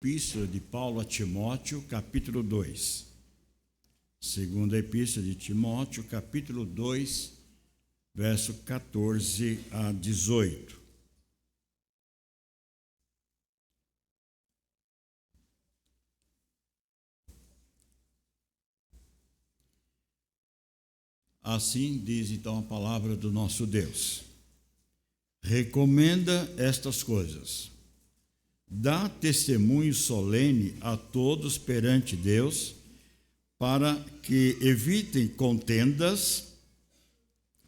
Epístola de Paulo a Timóteo, capítulo 2. Segunda Epístola de Timóteo, capítulo 2, verso 14 a 18. Assim diz então a palavra do nosso Deus. Recomenda estas coisas. Dá testemunho solene a todos perante Deus, para que evitem contendas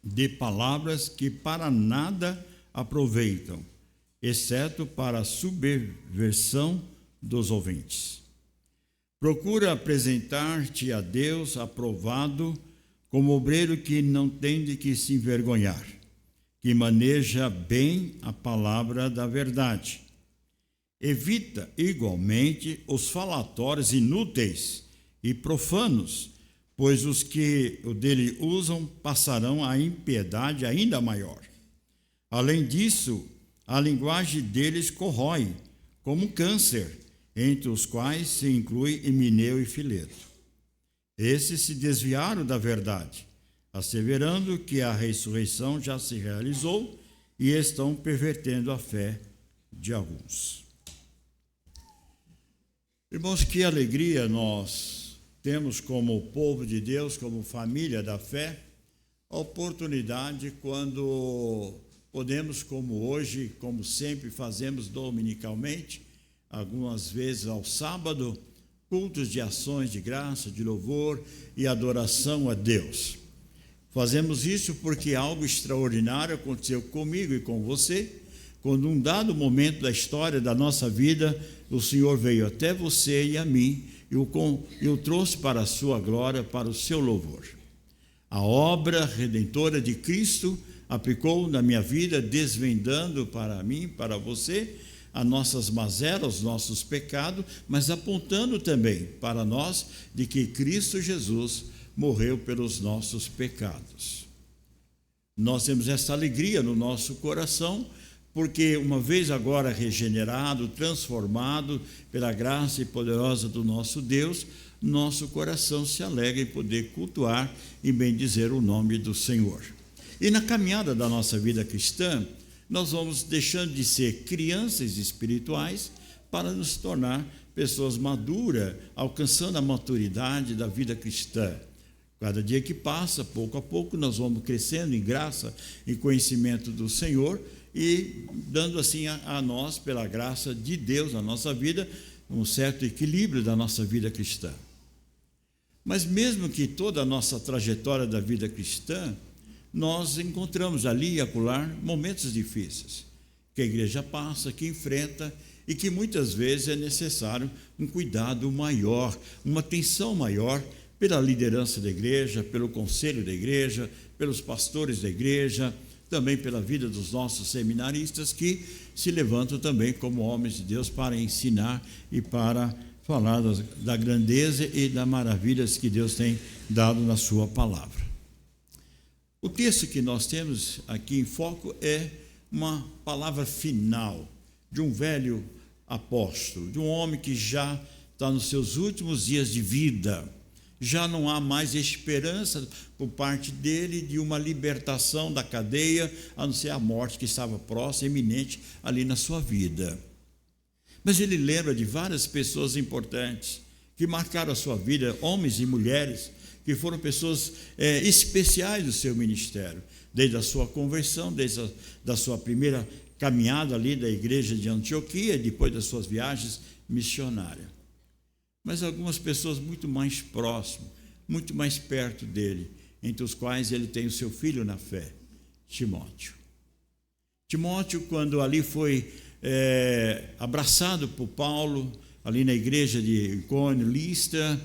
de palavras que para nada aproveitam, exceto para a subversão dos ouvintes. Procura apresentar-te a Deus aprovado, como obreiro que não tem de que se envergonhar, que maneja bem a palavra da verdade. Evita igualmente os falatórios inúteis e profanos, pois os que o dele usam passarão a impiedade ainda maior. Além disso, a linguagem deles corrói, como um câncer, entre os quais se inclui Himeneu e Fileto. Esses se desviaram da verdade, asseverando que a ressurreição já se realizou e estão pervertendo a fé de alguns. Irmãos, que alegria nós temos como povo de Deus, como família da fé, a oportunidade quando podemos, como hoje, como sempre fazemos dominicalmente, algumas vezes ao sábado, cultos de ações de graça, de louvor e adoração a Deus. Fazemos isso porque algo extraordinário aconteceu comigo e com você, quando um dado momento da história da nossa vida, o Senhor veio até você e a mim e o trouxe para a sua glória, para o seu louvor. A obra redentora de Cristo aplicou na minha vida, desvendando para mim, para você, as nossas mazelas, os nossos pecados, mas apontando também para nós de que Cristo Jesus morreu pelos nossos pecados. Nós temos essa alegria no nosso coração, porque uma vez agora regenerado, transformado pela graça e poderosa do nosso Deus, nosso coração se alegra em poder cultuar e bendizer o nome do Senhor. E na caminhada da nossa vida cristã, nós vamos deixando de ser crianças espirituais para nos tornar pessoas maduras, alcançando a maturidade da vida cristã. Cada dia que passa, pouco a pouco, nós vamos crescendo em graça e conhecimento do Senhor e dando assim a nós, pela graça de Deus na nossa vida, um certo equilíbrio da nossa vida cristã. Mas mesmo que toda a nossa trajetória da vida cristã, nós encontramos ali e acolá momentos difíceis, que a igreja passa, que enfrenta e que muitas vezes é necessário um cuidado maior, uma atenção maior pela liderança da igreja, pelo conselho da igreja, pelos pastores da igreja, também pela vida dos nossos seminaristas que se levantam também como homens de Deus para ensinar e para falar da grandeza e das maravilhas que Deus tem dado na sua palavra. O texto que nós temos aqui em foco é uma palavra final de um velho apóstolo, de um homem que já está nos seus últimos dias de vida. Já não há mais esperança por parte dele de uma libertação da cadeia, a não ser a morte que estava próxima, iminente ali na sua vida. Mas ele lembra de várias pessoas importantes que marcaram a sua vida, homens e mulheres, que foram pessoas especiais do seu ministério, desde a sua conversão, desde da sua primeira caminhada ali da igreja de Antioquia, depois das suas viagens missionárias. Mas algumas pessoas muito mais próximas, muito mais perto dele, entre os quais ele tem o seu filho na fé, Timóteo. Timóteo, quando ali foi abraçado por Paulo, ali na igreja de Icônio, Listra,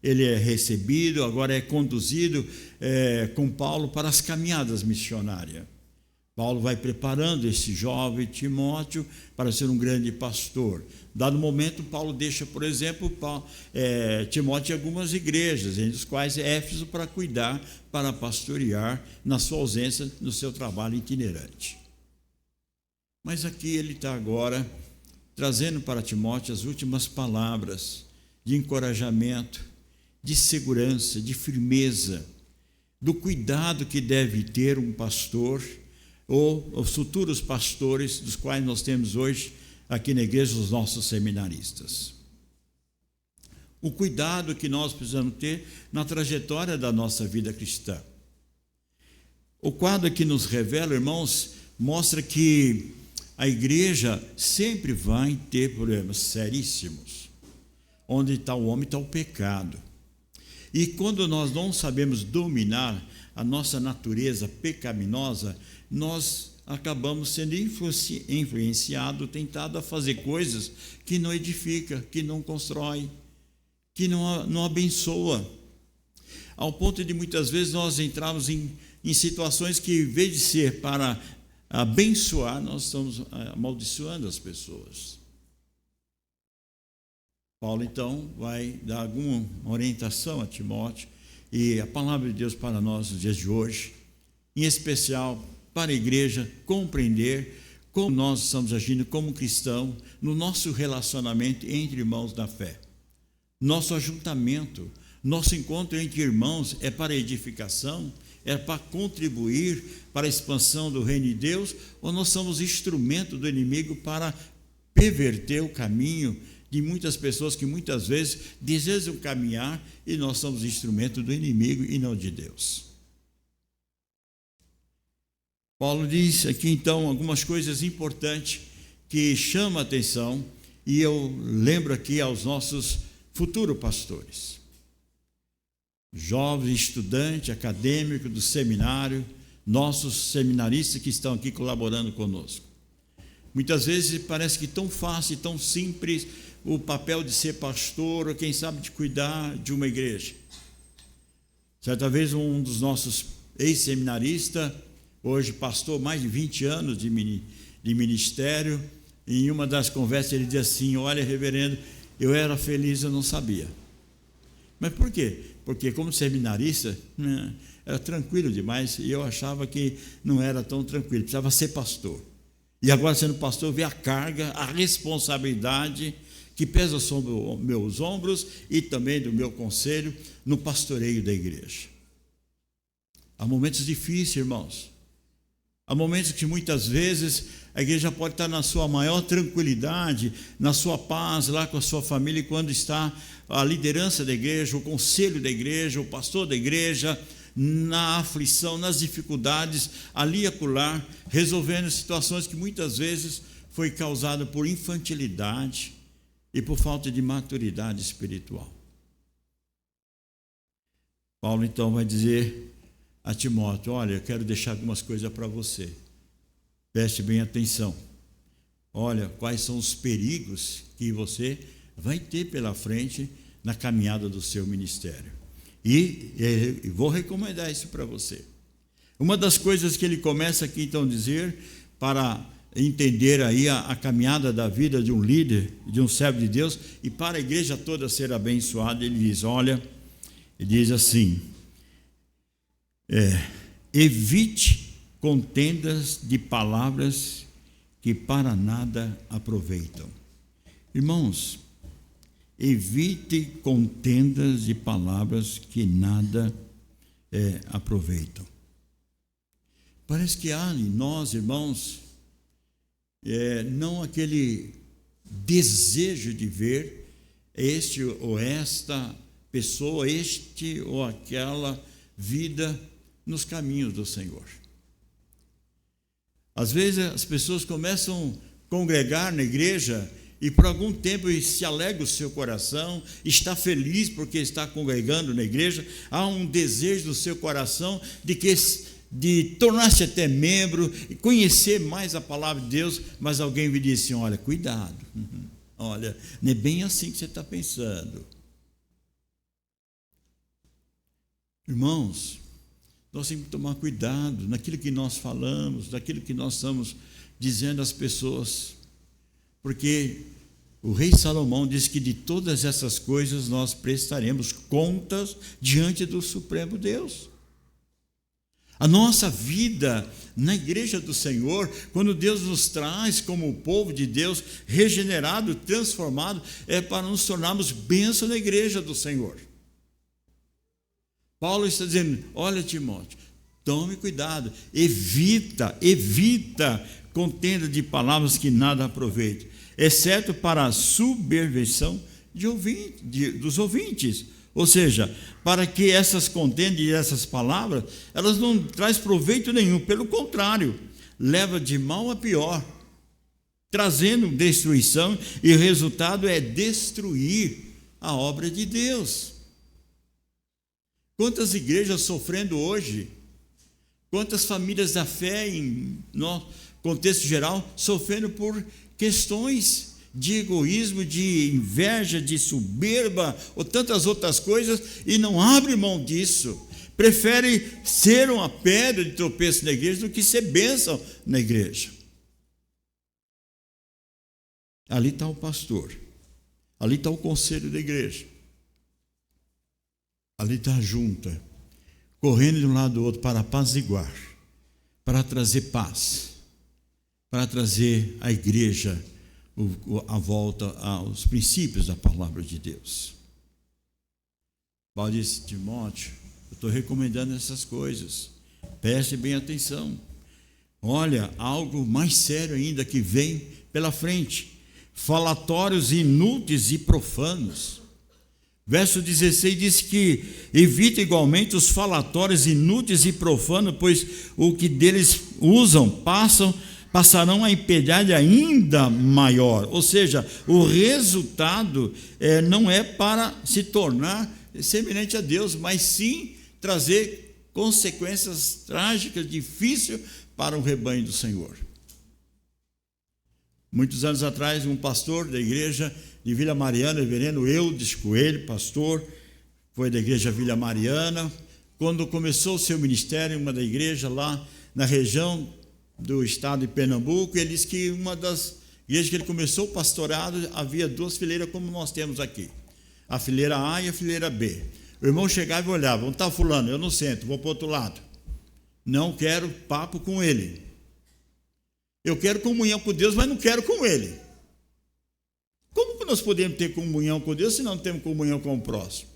ele é recebido, agora é conduzido com Paulo para as caminhadas missionárias. Paulo vai preparando esse jovem Timóteo para ser um grande pastor. Dado momento, Paulo deixa, por exemplo, Timóteo em algumas igrejas, entre as quais Éfeso, para cuidar, para pastorear, na sua ausência, no seu trabalho itinerante. Mas aqui ele está agora trazendo para Timóteo as últimas palavras de encorajamento, de segurança, de firmeza, do cuidado que deve ter um pastor ou os futuros pastores, dos quais nós temos hoje aqui na igreja os nossos seminaristas. O cuidado que nós precisamos ter na trajetória da nossa vida cristã. O quadro que nos revela, irmãos, mostra que a igreja sempre vai ter problemas seríssimos. Onde está o homem, está o pecado. E quando nós não sabemos dominar a nossa natureza pecaminosa, nós acabamos sendo influenciados, tentados a fazer coisas que não edifica, que não constrói, que não abençoa. Ao ponto de muitas vezes nós entrarmos em situações que, em vez de ser para abençoar, nós estamos amaldiçoando as pessoas. Paulo, então, vai dar alguma orientação a Timóteo, e a palavra de Deus para nós nos dias de hoje, em especial para a igreja compreender como nós estamos agindo como cristão no nosso relacionamento entre irmãos da fé. Nosso ajuntamento, nosso encontro entre irmãos é para edificação, é para contribuir para a expansão do reino de Deus, ou nós somos instrumento do inimigo para perverter o caminho de muitas pessoas que muitas vezes desejam caminhar, e nós somos instrumento do inimigo e não de Deus. Paulo diz aqui então algumas coisas importantes que chamam a atenção, e eu lembro aqui aos nossos futuros pastores, jovens, estudantes, acadêmicos do seminário, nossos seminaristas que estão aqui colaborando conosco. Muitas vezes parece que tão fácil e tão simples o papel de ser pastor, ou quem sabe de cuidar de uma igreja. Certa vez um dos nossos ex-seminaristas, hoje pastor, mais de 20 anos de ministério, em uma das conversas ele diz assim: olha, reverendo, eu era feliz, eu não sabia. Mas por quê? Porque como seminarista, era tranquilo demais, e eu achava que não era tão tranquilo, precisava ser pastor. E agora, sendo pastor, vê a carga, a responsabilidade que pesa sobre os meus ombros e também do meu conselho no pastoreio da igreja. Há momentos difíceis, irmãos. Há momentos que muitas vezes a igreja pode estar na sua maior tranquilidade, na sua paz, lá com a sua família, e quando está a liderança da igreja, o conselho da igreja, o pastor da igreja, na aflição, nas dificuldades, ali e acolá, resolvendo situações que muitas vezes foi causada por infantilidade e por falta de maturidade espiritual. Paulo então vai dizer a Timóteo: olha, eu quero deixar algumas coisas para você, preste bem atenção. Olha, quais são os perigos que você vai ter pela frente na caminhada do seu ministério. E vou recomendar isso para você. Uma das coisas que ele começa aqui então a dizer, para entender aí a caminhada da vida de um líder, de um servo de Deus, e para a igreja toda ser abençoada, ele diz, olha, ele diz assim, evite contendas de palavras que para nada aproveitam. Irmãos, evite contendas de palavras que nada aproveitam. Parece que há em nós, irmãos, não aquele desejo de ver este ou esta pessoa, este ou aquela vida nos caminhos do Senhor. Às vezes as pessoas começam a congregar na igreja e por algum tempo se alegra o seu coração, está feliz porque está congregando na igreja, há um desejo no seu coração de tornar-se até membro e conhecer mais a palavra de Deus, mas alguém me disse assim, olha, cuidado, olha, não é bem assim que você está pensando. Irmãos, nós temos que tomar cuidado naquilo que nós falamos, naquilo que nós estamos dizendo às pessoas, porque o rei Salomão diz que de todas essas coisas nós prestaremos contas diante do Supremo Deus. A nossa vida na igreja do Senhor, quando Deus nos traz como o povo de Deus, regenerado, transformado, é para nos tornarmos bênção na igreja do Senhor. Paulo está dizendo: olha, Timóteo, tome cuidado, evita contenda de palavras que nada aproveitem, exceto para a subversão dos ouvintes. Ou seja, para que essas contendas e essas palavras, elas não trazem proveito nenhum, pelo contrário, leva de mal a pior, trazendo destruição, e o resultado é destruir a obra de Deus. Quantas igrejas sofrendo hoje, quantas famílias da fé, no contexto geral, sofrendo por questões de egoísmo, de inveja, de soberba, ou tantas outras coisas, e não abre mão disso. Prefere ser uma pedra de tropeço na igreja do que ser bênção na igreja. Ali está o pastor, ali está o conselho da igreja, ali está a junta, correndo de um lado do outro para apaziguar, para trazer paz, para trazer a igreja a volta aos princípios da palavra de Deus. Paulo disse: Timóteo, eu estou recomendando essas coisas, preste bem atenção. Olha, algo mais sério ainda que vem pela frente: falatórios inúteis e profanos. Verso 16 diz que evita igualmente os falatórios inúteis e profanos, pois o que deles usam passarão a impiedade ainda maior. Ou seja, o resultado não é para se tornar semelhante a Deus, mas sim trazer consequências trágicas, difíceis para o rebanho do Senhor. Muitos anos atrás, um pastor da igreja de Vila Mariana, reverendo Eudes Coelho, pastor, foi da igreja Vila Mariana, quando começou o seu ministério em uma da igreja lá na região do estado de Pernambuco, ele disse que uma das igrejas que ele começou o pastorado, havia duas fileiras como nós temos aqui, a fileira A e a fileira B. O irmão chegava e olhava: onde está fulano? Eu não sento, vou para o outro lado, não quero papo com ele, eu quero comunhão com Deus, mas não quero com ele. Como que nós podemos ter comunhão com Deus se não temos comunhão com o próximo?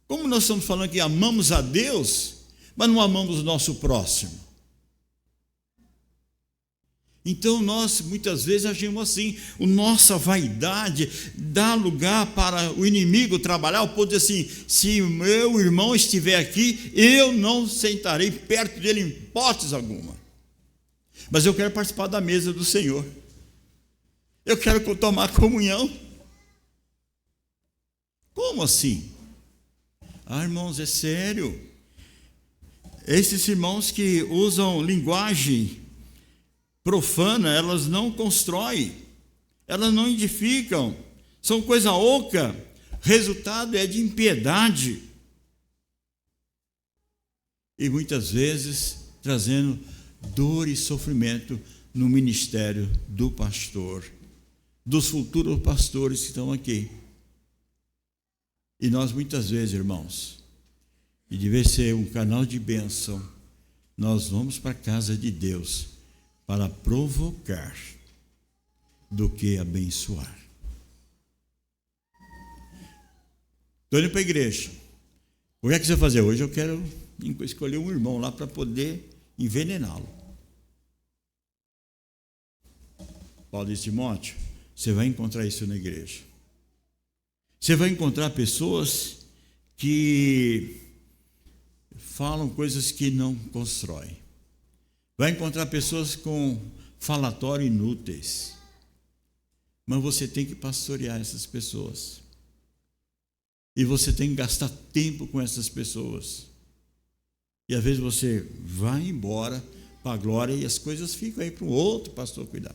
Como nós estamos falando que amamos a Deus, mas não amamos o nosso próximo? Então nós muitas vezes agimos assim. A nossa vaidade dá lugar para o inimigo trabalhar, ao ponto de assim: se meu irmão estiver aqui, eu não sentarei perto dele em hipótese alguma, mas eu quero participar da mesa do Senhor, eu quero tomar comunhão. Como assim? Irmãos, é sério. Esses irmãos que usam linguagem profana, elas não constroem, elas não edificam, são coisa oca, resultado é de impiedade, e muitas vezes trazendo dor e sofrimento no ministério do pastor, dos futuros pastores que estão aqui. E nós muitas vezes, irmãos, e deve ser um canal de bênção, nós vamos para a casa de Deus para provocar do que abençoar. Estou indo para a igreja. O que é que você vai fazer? Hoje eu quero escolher um irmão lá para poder envenená-lo. Paulo disse: Timóteo, você vai encontrar isso na igreja. Você vai encontrar pessoas que falam coisas que não constroem. Vai encontrar pessoas com falatório inúteis. Mas você tem que pastorear essas pessoas. E você tem que gastar tempo com essas pessoas. E às vezes você vai embora para a glória e as coisas ficam aí para um outro pastor cuidar.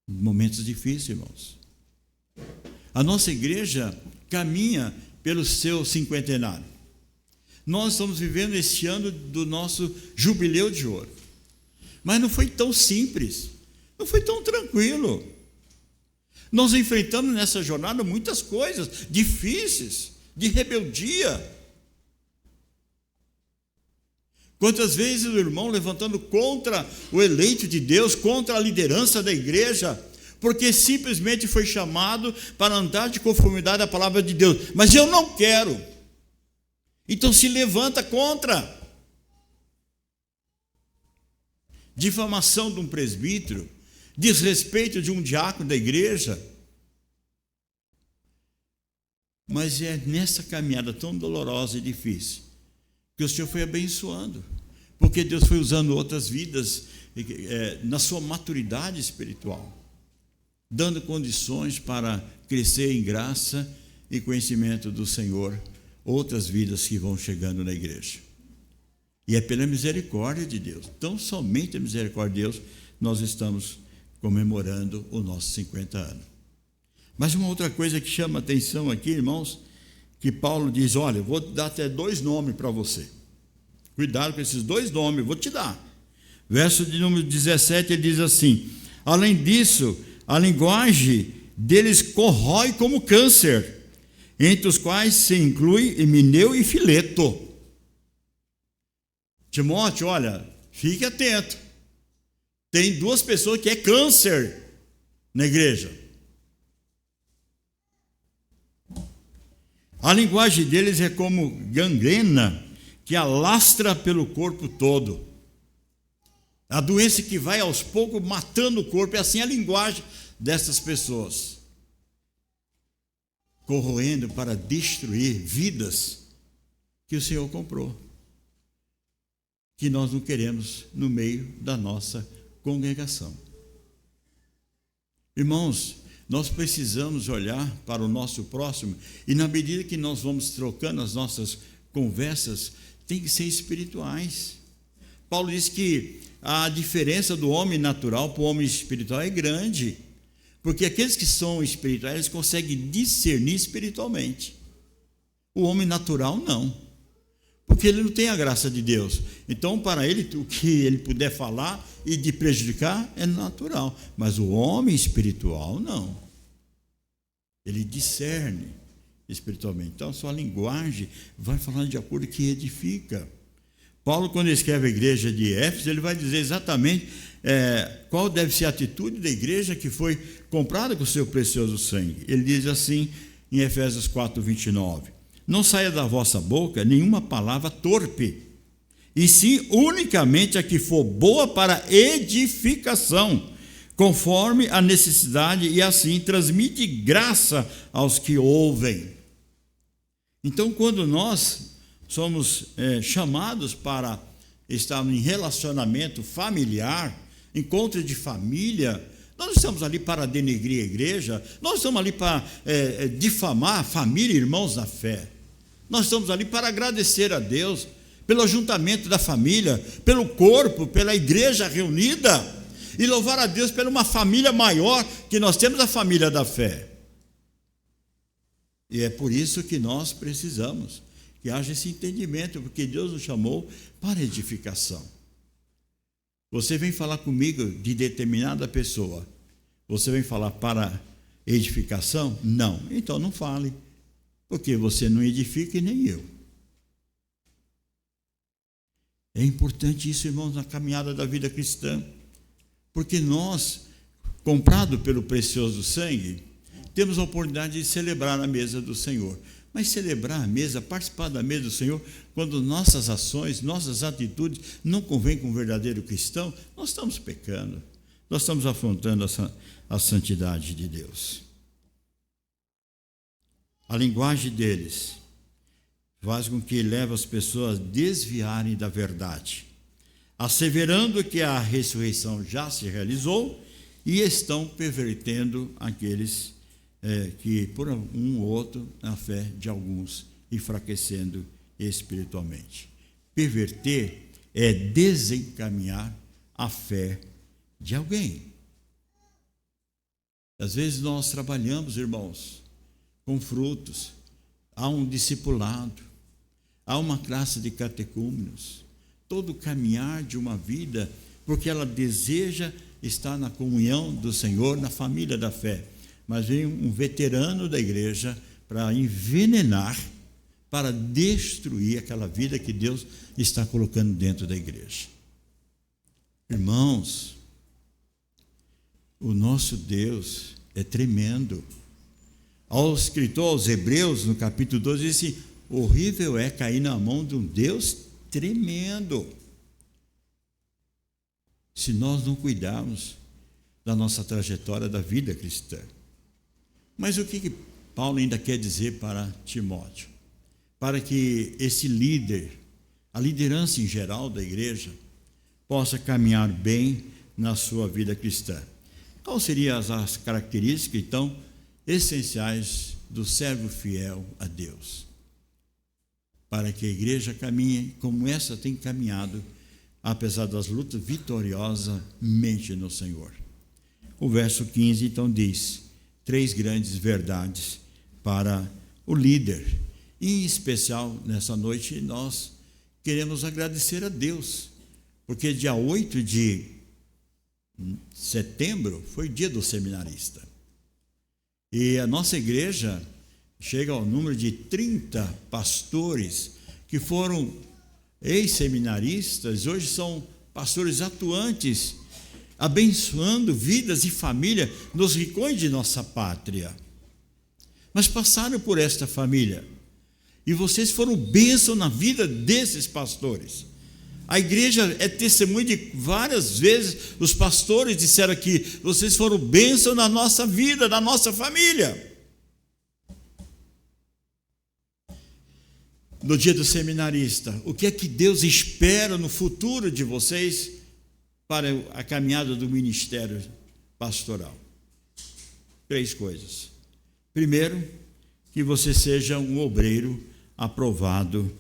Momentos difíceis, irmãos. A nossa igreja caminha pelo seu cinquentenário. Nós estamos vivendo este ano do nosso jubileu de ouro. Mas não foi tão simples, não foi tão tranquilo. Nós enfrentamos nessa jornada muitas coisas difíceis, de rebeldia. Quantas vezes o irmão levantando contra o eleito de Deus, contra a liderança da igreja, porque simplesmente foi chamado para andar de conformidade à palavra de Deus. Mas eu não quero. Então se levanta contra. Difamação de um presbítero, desrespeito de um diácono da igreja. Mas é nessa caminhada tão dolorosa e difícil que o Senhor foi abençoando, porque Deus foi usando outras vidas na sua maturidade espiritual, dando condições para crescer em graça e conhecimento do Senhor, outras vidas que vão chegando na igreja. E é pela misericórdia de Deus, tão somente a misericórdia de Deus, nós estamos comemorando os nossos 50 anos. Mas uma outra coisa que chama atenção aqui, irmãos, que Paulo diz, olha, eu vou dar até 2 nomes para você. Cuidado com esses 2 nomes, eu vou te dar. Verso de número 17, ele diz assim, além disso, a linguagem deles corrói como câncer, entre os quais se inclui Himeneu e Fileto. Timóteo, olha, fique atento. Tem 2 pessoas que é câncer na igreja. A linguagem deles é como gangrena que alastra pelo corpo todo. A doença que vai aos poucos matando o corpo, é assim a linguagem dessas pessoas. Corroendo para destruir vidas que o Senhor comprou, que nós não queremos no meio da nossa congregação. Irmãos, nós precisamos olhar para o nosso próximo, e na medida que nós vamos trocando as nossas conversas, tem que ser espirituais. Paulo diz que a diferença do homem natural para o homem espiritual é grande, porque aqueles que são espirituais, eles conseguem discernir espiritualmente. O homem natural não, porque ele não tem a graça de Deus. Então, para ele, o que ele puder falar e de prejudicar é natural, mas o homem espiritual não. Ele discerne espiritualmente. Então, a sua linguagem vai falando de acordo com o que edifica. Paulo, quando escreve a igreja de Éfeso, ele vai dizer exatamente qual deve ser a atitude da igreja que foi comprada com o seu precioso sangue. Ele diz assim em Efésios 4:29, não saia da vossa boca nenhuma palavra torpe, e sim unicamente a que for boa para edificação, conforme a necessidade, e assim transmite graça aos que ouvem. Então, quando nós somos chamados para estar em relacionamento familiar, encontro de família, nós não estamos ali para denegrir a igreja, nós estamos ali para difamar a família e irmãos na fé. Nós estamos ali para agradecer a Deus pelo ajuntamento da família, pelo corpo, pela igreja reunida, e louvar a Deus por uma família maior que nós temos, a família da fé. E é por isso que nós precisamos que haja esse entendimento, porque Deus nos chamou para edificação. Você vem falar comigo de determinada pessoa, você vem falar para edificação? Não, então não fale, porque você não edifica e nem eu. É importante isso, irmãos, na caminhada da vida cristã, porque nós, comprado pelo precioso sangue, temos a oportunidade de celebrar a mesa do Senhor. Mas celebrar a mesa, participar da mesa do Senhor, quando nossas ações, nossas atitudes não convêm com o verdadeiro cristão, nós estamos pecando, nós estamos afrontando a santidade de Deus. A linguagem deles faz com que leve as pessoas a desviarem da verdade, asseverando que a ressurreição já se realizou, e estão pervertendo aqueles que por um ou outro, a fé de alguns, enfraquecendo espiritualmente. Perverter é desencaminhar a fé de alguém. Às vezes nós trabalhamos, irmãos, com frutos, há um discipulado, há uma classe de catecúmenos, todo o caminhar de uma vida, porque ela deseja estar na comunhão do Senhor, na família da fé. Mas vem um veterano da igreja para envenenar para destruir aquela vida que Deus está colocando dentro da igreja. Irmãos, o nosso Deus é tremendo. Ao escritor aos Hebreus, no capítulo 12, diz assim: horrível é cair na mão de um Deus tremendo. Se nós não cuidarmos da nossa trajetória da vida cristã. Mas o que Paulo ainda quer dizer para Timóteo? Para que esse líder, a liderança em geral da igreja, possa caminhar bem na sua vida cristã. Quais seriam as características, então, essenciais do servo fiel a Deus? Para que a igreja caminhe como essa tem caminhado, apesar das lutas, vitoriosamente no Senhor. O verso 15, então, diz 3 grandes verdades para o líder. Em especial, nessa noite, nós queremos agradecer a Deus, porque dia 8 de setembro foi dia do seminarista. E a nossa igreja chega ao número de 30 pastores que foram ex-seminaristas, hoje são pastores atuantes, abençoando vidas e família nos rincões de nossa pátria. Mas passaram por esta família, e vocês foram bênção na vida desses pastores. A igreja é testemunho de várias vezes, os pastores disseram aqui: vocês foram bênção na nossa vida, na nossa família. No dia do seminarista, o que é que Deus espera no futuro de vocês para a caminhada do ministério pastoral? 3 coisas. Primeiro, que você seja um obreiro aprovado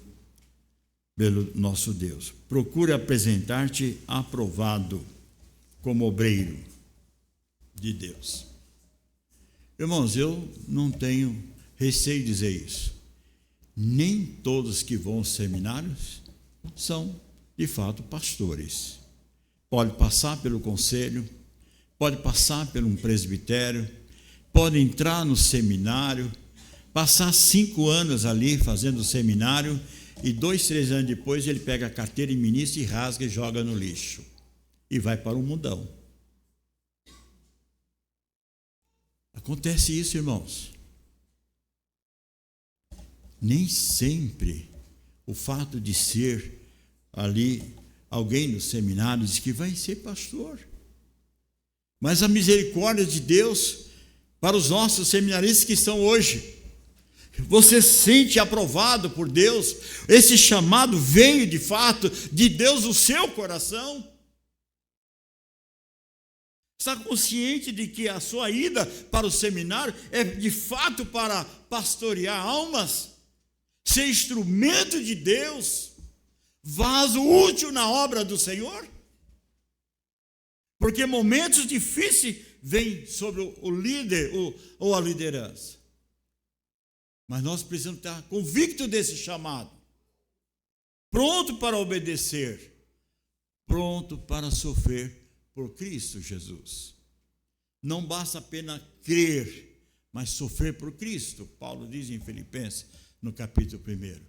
pelo nosso Deus. Procure apresentar-te aprovado como obreiro de Deus. Irmãos, eu não tenho receio de dizer isso. Nem todos que vão aos seminários são, de fato, pastores. Pode passar pelo conselho, pode passar por um presbitério, pode entrar no seminário, passar 5 anos ali fazendo o seminário, e 2, 3 anos depois ele pega a carteira de ministro e rasga e joga no lixo. E vai para o mundão. Acontece isso, irmãos. Nem sempre o fato de ser ali alguém no seminário diz que vai ser pastor. Mas a misericórdia de Deus para os nossos seminaristas que estão hoje. Você se sente aprovado por Deus? Esse chamado veio de fato de Deus no seu coração? Está consciente de que a sua ida para o seminário é de fato para pastorear almas? Ser instrumento de Deus? Vaso útil na obra do Senhor? Porque momentos difíceis vêm sobre o líder ou a liderança. Mas nós precisamos estar convictos desse chamado, pronto para obedecer, pronto para sofrer por Cristo Jesus. Não basta apenas crer, mas sofrer por Cristo. Paulo diz em Filipenses, no capítulo 1,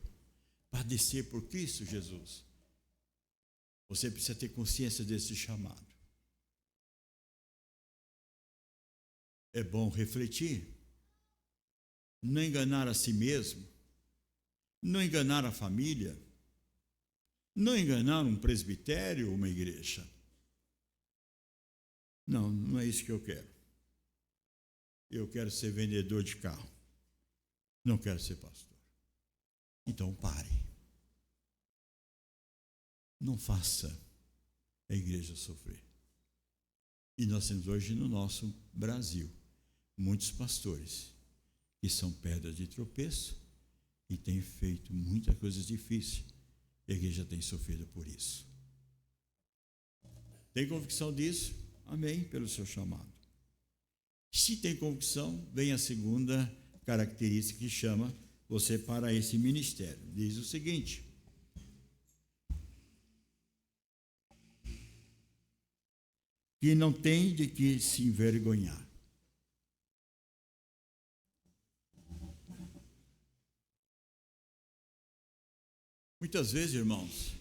padecer por Cristo Jesus. Você precisa ter consciência desse chamado. É bom refletir. Não enganar a si mesmo, não enganar a família, não enganar um presbitério ou uma igreja. Não, não é isso que eu quero. Eu quero ser vendedor de carro, não quero ser pastor. Então pare. Não faça a igreja sofrer. E nós temos hoje no nosso Brasil muitos pastores que são pedras de tropeço e têm feito muitas coisas difíceis. E a igreja tem sofrido por isso. Tem convicção disso? Amém, pelo seu chamado. Se tem convicção, vem a segunda característica que chama você para esse ministério. Diz o seguinte: que não tem de que se envergonhar. Muitas vezes, irmãos,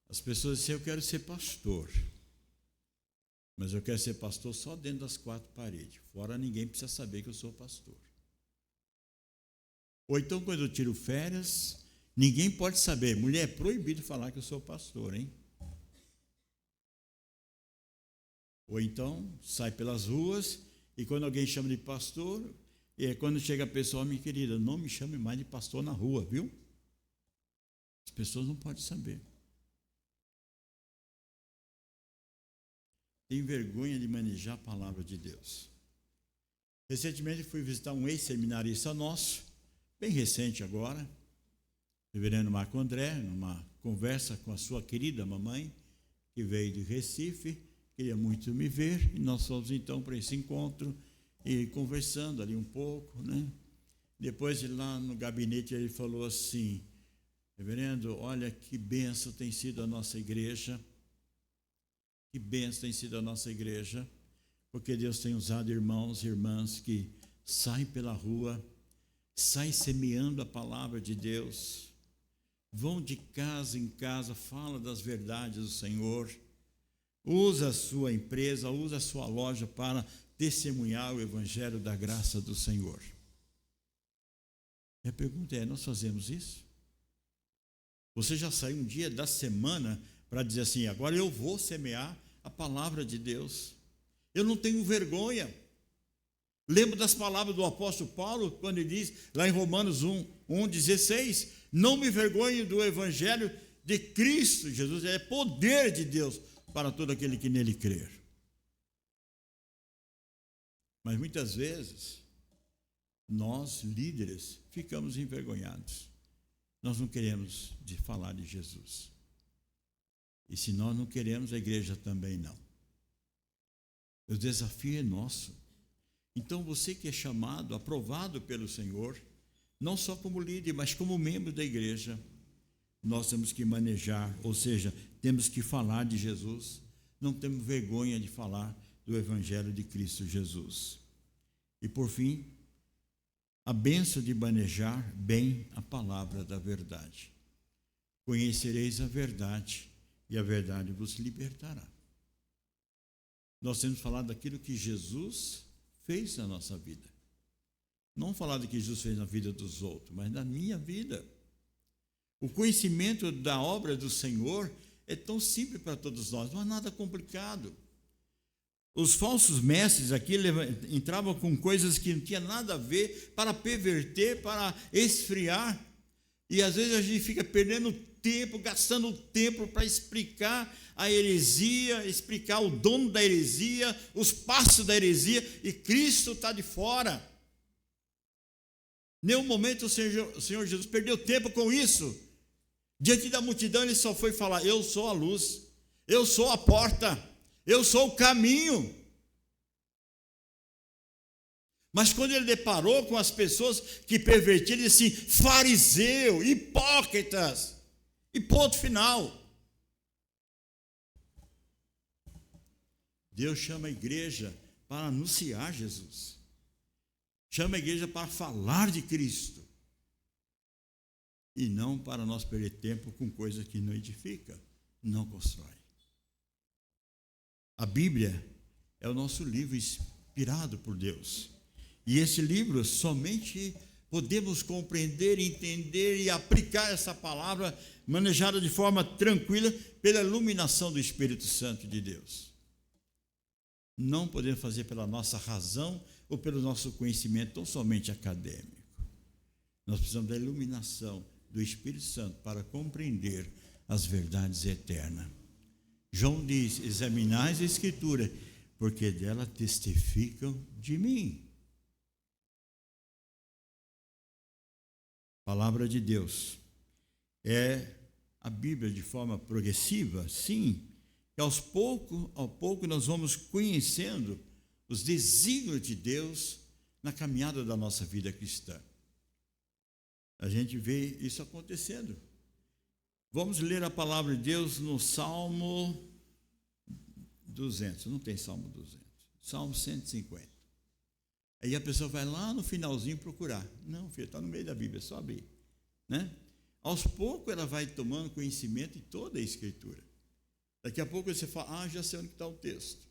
as pessoas dizem: eu quero ser pastor, mas eu quero ser pastor só dentro das quatro paredes. Fora ninguém precisa saber que eu sou pastor. Ou então, quando eu tiro férias, ninguém pode saber. Mulher, é proibido falar que eu sou pastor, hein? Ou então, sai pelas ruas e quando alguém chama de pastor, quando chega a pessoa: minha querida, não me chame mais de pastor na rua, viu? As pessoas não podem saber. Tenho vergonha de manejar a palavra de Deus. Recentemente fui visitar um ex-seminarista nosso, bem recente agora, o reverendo Marco André, numa conversa com a sua querida mamãe, que veio de Recife, queria muito me ver, e nós fomos então para esse encontro, e conversando ali um pouco, né? Depois, lá no gabinete, ele falou assim: reverendo, olha que bênção tem sido a nossa igreja, que bênção tem sido a nossa igreja, porque Deus tem usado irmãos e irmãs que saem pela rua, saem semeando a palavra de Deus, vão de casa em casa, falam das verdades do Senhor, usa a sua empresa, usa a sua loja para testemunhar o evangelho da graça do Senhor. E a pergunta é: nós fazemos isso? Você já saiu um dia da semana para dizer assim: agora eu vou semear a palavra de Deus, eu não tenho vergonha. Lembro das palavras do apóstolo Paulo, quando ele diz, lá em Romanos 1:16, não me envergonhe do evangelho de Cristo Jesus, é poder de Deus para todo aquele que nele crer. Mas muitas vezes, nós, líderes, ficamos envergonhados. Nós não queremos falar de Jesus. E se nós não queremos, a igreja também não. O desafio é nosso. Então, você que é chamado, aprovado pelo Senhor, não só como líder, mas como membro da igreja, nós temos que manejar, ou seja, temos que falar de Jesus, não temos vergonha de falar do Evangelho de Cristo Jesus. E por fim, a bênção de manejar bem a palavra da verdade. Conhecereis a verdade, e a verdade vos libertará. Nós temos falado daquilo que Jesus fez na nossa vida. Não falar do que Jesus fez na vida dos outros, mas na minha vida. O conhecimento da obra do Senhor é tão simples para todos nós, não é nada complicado. Os falsos mestres aqui entravam com coisas que não tinha nada a ver, para perverter, para esfriar. E às vezes a gente fica perdendo tempo, gastando tempo para explicar a heresia, explicar o dono da heresia, os passos da heresia, e Cristo está de fora. Em nenhum momento o Senhor Jesus perdeu tempo com isso. Diante da multidão ele só foi falar: eu sou a luz, eu sou a porta, eu sou o caminho. Mas quando ele deparou com as pessoas que pervertiam, ele disse: fariseu, hipócritas, e ponto final. Deus chama a igreja para anunciar Jesus, chama a igreja para falar de Cristo, e não para nós perder tempo com coisas que não edifica, não constrói. A Bíblia é o nosso livro inspirado por Deus, e esse livro somente podemos compreender, entender e aplicar essa palavra manejada de forma tranquila pela iluminação do Espírito Santo de Deus. Não podemos fazer pela nossa razão ou pelo nosso conhecimento tão somente acadêmico. Nós precisamos da iluminação do Espírito Santo para compreender as verdades eternas. João diz: examinais a Escritura, porque dela testificam de mim. Palavra de Deus é a Bíblia de forma progressiva, sim, e aos pouco nós vamos conhecendo os desígnios de Deus na caminhada da nossa vida cristã. A gente vê isso acontecendo. Vamos ler a palavra de Deus no Salmo 200, não tem Salmo 200, Salmo 150. Aí a pessoa vai lá no finalzinho procurar. Não, filho, está no meio da Bíblia, é só abrir, né? Aos poucos ela vai tomando conhecimento de toda a Escritura. Daqui a pouco você fala, já sei onde está o texto.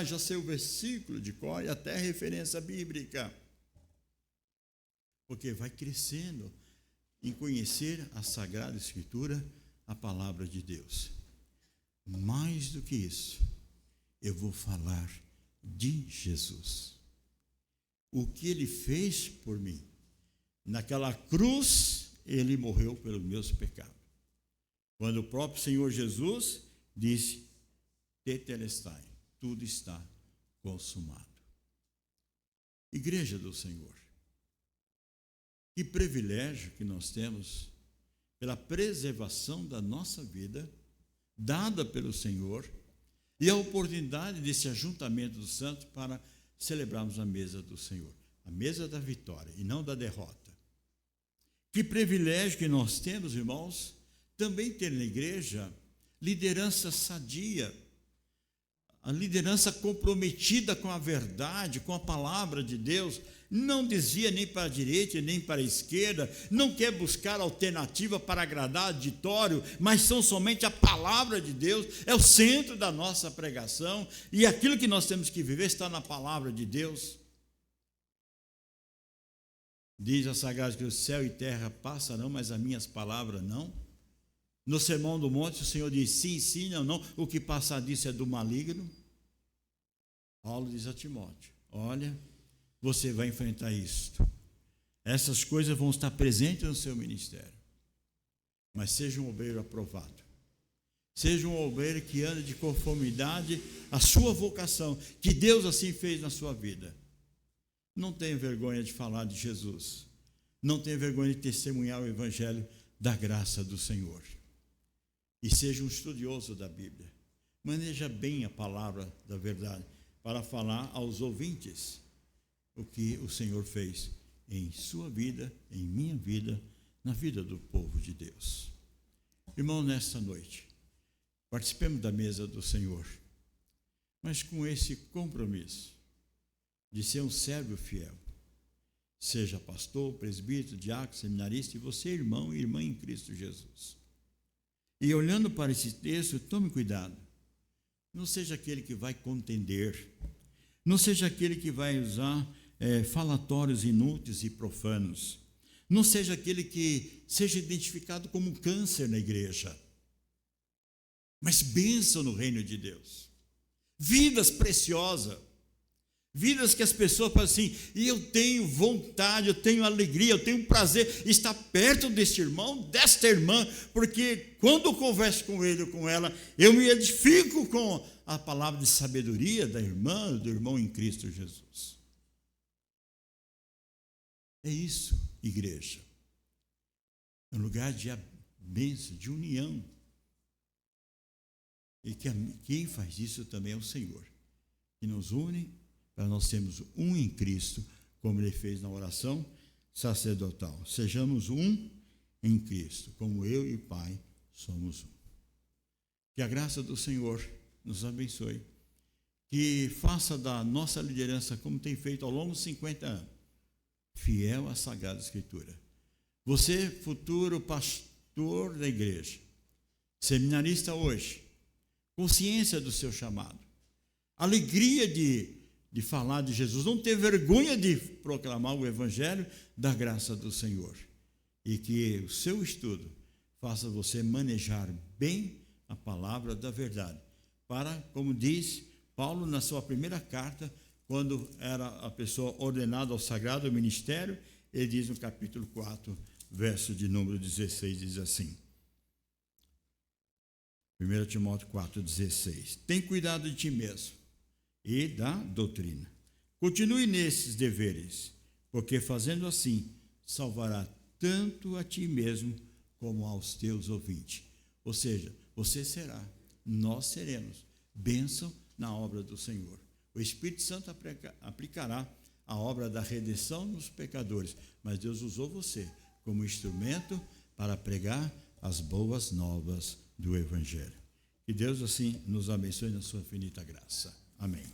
Já sei o versículo de cor e até a referência bíblica. Porque vai crescendo em conhecer a Sagrada Escritura, a palavra de Deus. Mais do que isso, eu vou falar de Jesus. O que Ele fez por mim. Naquela cruz, Ele morreu pelos meus pecados. Quando o próprio Senhor Jesus disse, tetelestai, tudo está consumado. Igreja do Senhor, que privilégio que nós temos pela preservação da nossa vida, dada pelo Senhor, e a oportunidade desse ajuntamento dos santos para celebrarmos a mesa do Senhor, a mesa da vitória e não da derrota. Que privilégio que nós temos, irmãos, também ter na igreja liderança sadia, a liderança comprometida com a verdade, com a palavra de Deus, não desvia nem para a direita nem para a esquerda, não quer buscar alternativa para agradar auditório, mas são somente a palavra de Deus, é o centro da nossa pregação, e aquilo que nós temos que viver está na palavra de Deus. Diz a Sagrada que o céu e terra passarão, mas as minhas palavras não. No Sermão do Monte o Senhor diz sim, sim, não, não, o que passar disso é do maligno. Paulo diz a Timóteo, olha, você vai enfrentar isto. Essas coisas vão estar presentes no seu ministério. Mas seja um obreiro aprovado. Seja um obreiro que anda de conformidade à sua vocação, que Deus assim fez na sua vida. Não tenha vergonha de falar de Jesus. Não tenha vergonha de testemunhar o evangelho da graça do Senhor. E seja um estudioso da Bíblia. Maneja bem a palavra da verdade para falar aos ouvintes o que o Senhor fez em sua vida, em minha vida, na vida do povo de Deus. Irmão, nesta noite, participemos da mesa do Senhor, mas com esse compromisso de ser um servo fiel, seja pastor, presbítero, diácono, seminarista, e você, irmão e irmã em Cristo Jesus. E olhando para esse texto, tome cuidado, não seja aquele que vai contender, não seja aquele que vai usar falatórios inúteis e profanos, não seja aquele que seja identificado como um câncer na igreja, mas bênção no reino de Deus, vidas preciosas, vidas que as pessoas falam assim, e eu tenho vontade, eu tenho alegria, eu tenho prazer em estar perto deste irmão, desta irmã, porque quando eu converso com ele ou com ela, eu me edifico com a palavra de sabedoria da irmã, do irmão em Cristo Jesus. É isso, igreja. É um lugar de bênção, de união. E quem faz isso também é o Senhor, que nos une para nós sermos um em Cristo, como Ele fez na oração sacerdotal. Sejamos um em Cristo, como eu e o Pai somos um. Que a graça do Senhor nos abençoe, que faça da nossa liderança, como tem feito ao longo de 50 anos, fiel à Sagrada Escritura. Você, futuro pastor da igreja, seminarista hoje, consciência do seu chamado, alegria de falar de Jesus, não ter vergonha de proclamar o evangelho da graça do Senhor, e que o seu estudo faça você manejar bem a palavra da verdade, para, como diz Paulo na sua primeira carta, quando era a pessoa ordenada ao sagrado ministério, ele diz no capítulo 4, verso de número 16, diz assim, 1 Timóteo 4,16, tem cuidado de ti mesmo e da doutrina. Continue nesses deveres, porque fazendo assim, salvará tanto a ti mesmo como aos teus ouvintes. Ou seja, você será, nós seremos, bênção na obra do Senhor. O Espírito Santo aplicará a obra da redenção nos pecadores, mas Deus usou você como instrumento para pregar as boas novas do Evangelho. Que Deus assim nos abençoe na sua infinita graça. Amém.